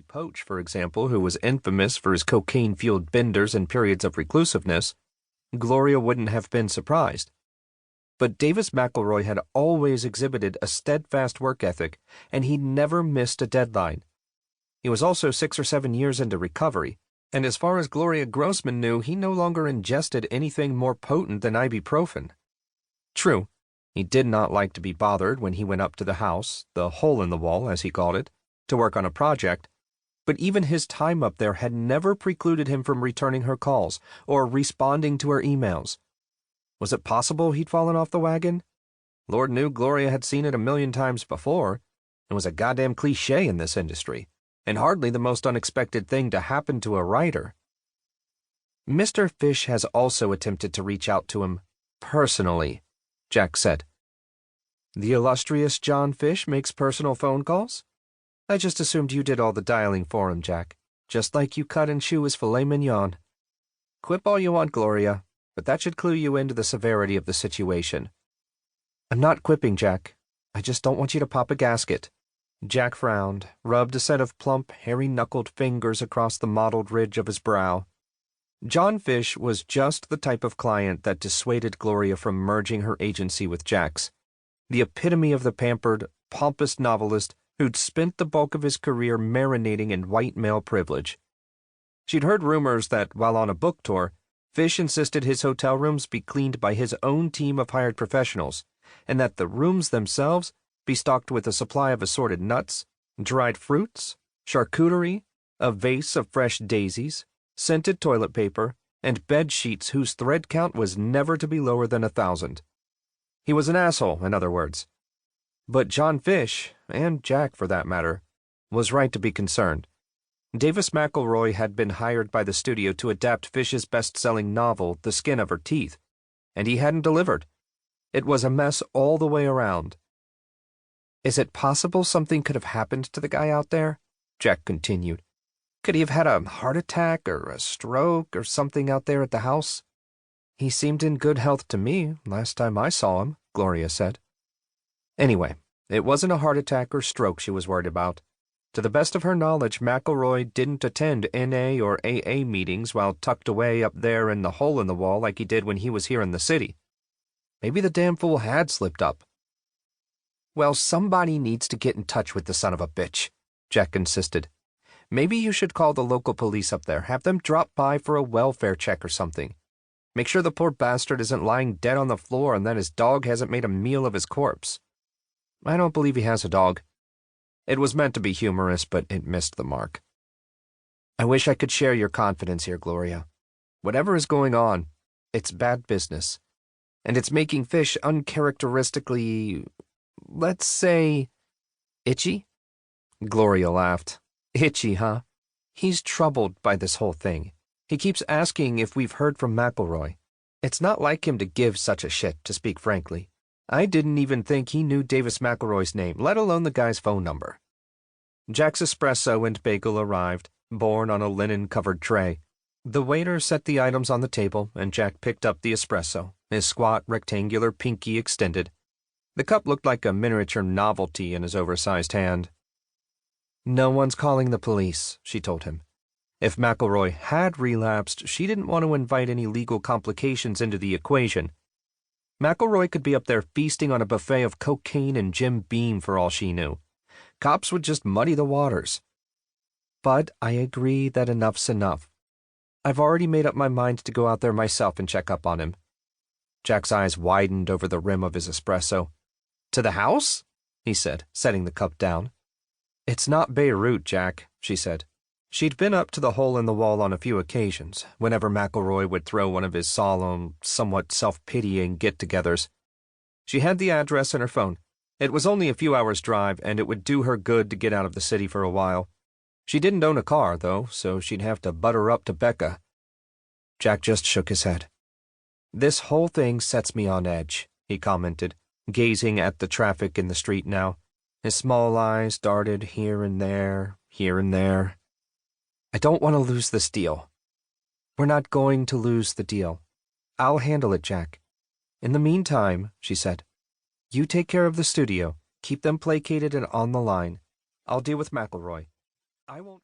Poach, for example, who was infamous for his cocaine-fueled benders and periods of reclusiveness, Gloria wouldn't have been surprised. But Davis McElroy had always exhibited a steadfast work ethic, and he never missed a deadline. He was also 6 or 7 years into recovery, and as far as Gloria Grossman knew, he no longer ingested anything more potent than ibuprofen. True, he did not like to be bothered when he went up to the house, the hole in the wall, as he called it, to work on a project, but even his time up there had never precluded him from returning her calls or responding to her emails. Was it possible he'd fallen off the wagon? Lord knew Gloria had seen it a million times before. It was a goddamn cliché in this industry, and hardly the most unexpected thing to happen to a writer. Mr. Fish has also attempted to reach out to him personally, Jack said. The illustrious John Fish makes personal phone calls? I just assumed you did all the dialing for him, Jack, just like you cut and chew his filet mignon. Quip all you want, Gloria, but that should clue you into the severity of the situation. I'm not quipping, Jack. I just don't want you to pop a gasket. Jack frowned, rubbed a set of plump, hairy-knuckled fingers across the mottled ridge of his brow. John Fish was just the type of client that dissuaded Gloria from merging her agency with Jack's, the epitome of the pampered, pompous novelist who'd spent the bulk of his career marinating in white male privilege. She'd heard rumors that, while on a book tour, Fish insisted his hotel rooms be cleaned by his own team of hired professionals, and that the rooms themselves be stocked with a supply of assorted nuts, dried fruits, charcuterie, a vase of fresh daisies, scented toilet paper, and bed sheets whose thread count was never to be lower than 1,000. He was an asshole, in other words. But John Fish, and Jack for that matter, was right to be concerned. Davis McElroy had been hired by the studio to adapt Fish's best-selling novel, The Skin of Her Teeth, and he hadn't delivered. It was a mess all the way around. Is it possible something could have happened to the guy out there? Jack continued. Could he have had a heart attack or a stroke or something out there at the house? He seemed in good health to me last time I saw him, Gloria said. Anyway, it wasn't a heart attack or stroke she was worried about. To the best of her knowledge, McElroy didn't attend NA or AA meetings while tucked away up there in the hole in the wall like he did when he was here in the city. Maybe the damn fool had slipped up. Well, somebody needs to get in touch with the son of a bitch, Jack insisted. Maybe you should call the local police up there, have them drop by for a welfare check or something. Make sure the poor bastard isn't lying dead on the floor and that his dog hasn't made a meal of his corpse. I don't believe he has a dog. It was meant to be humorous, but it missed the mark. I wish I could share your confidence here, Gloria. Whatever is going on, it's bad business. And it's making Fish uncharacteristically, let's say, itchy? Gloria laughed. Itchy, huh? He's troubled by this whole thing. He keeps asking if we've heard from McElroy. It's not like him to give such a shit, to speak frankly. I didn't even think he knew Davis McElroy's name, let alone the guy's phone number. Jack's espresso and bagel arrived, borne on a linen-covered tray. The waiter set the items on the table, and Jack picked up the espresso, his squat, rectangular pinky extended. The cup looked like a miniature novelty in his oversized hand. No one's calling the police, she told him. If McElroy had relapsed, she didn't want to invite any legal complications into the equation. McElroy could be up there feasting on a buffet of cocaine and Jim Beam for all she knew. Cops would just muddy the waters. But I agree that enough's enough. I've already made up my mind to go out there myself and check up on him. Jack's eyes widened over the rim of his espresso. To the house? He said, setting the cup down. It's not Beirut, Jack, she said. She'd been up to the hole in the wall on a few occasions, whenever McElroy would throw one of his solemn, somewhat self-pitying get-togethers. She had the address in her phone. It was only a few hours' drive, and it would do her good to get out of the city for a while. She didn't own a car, though, so she'd have to butter up to Becca. Jack just shook his head. This whole thing sets me on edge, he commented, gazing at the traffic in the street now. His small eyes darted here and there, here and there. I don't want to lose this deal. We're not going to lose the deal. I'll handle it, Jack. In the meantime, she said, you take care of the studio. Keep them placated and on the line. I'll deal with McElroy. I won't...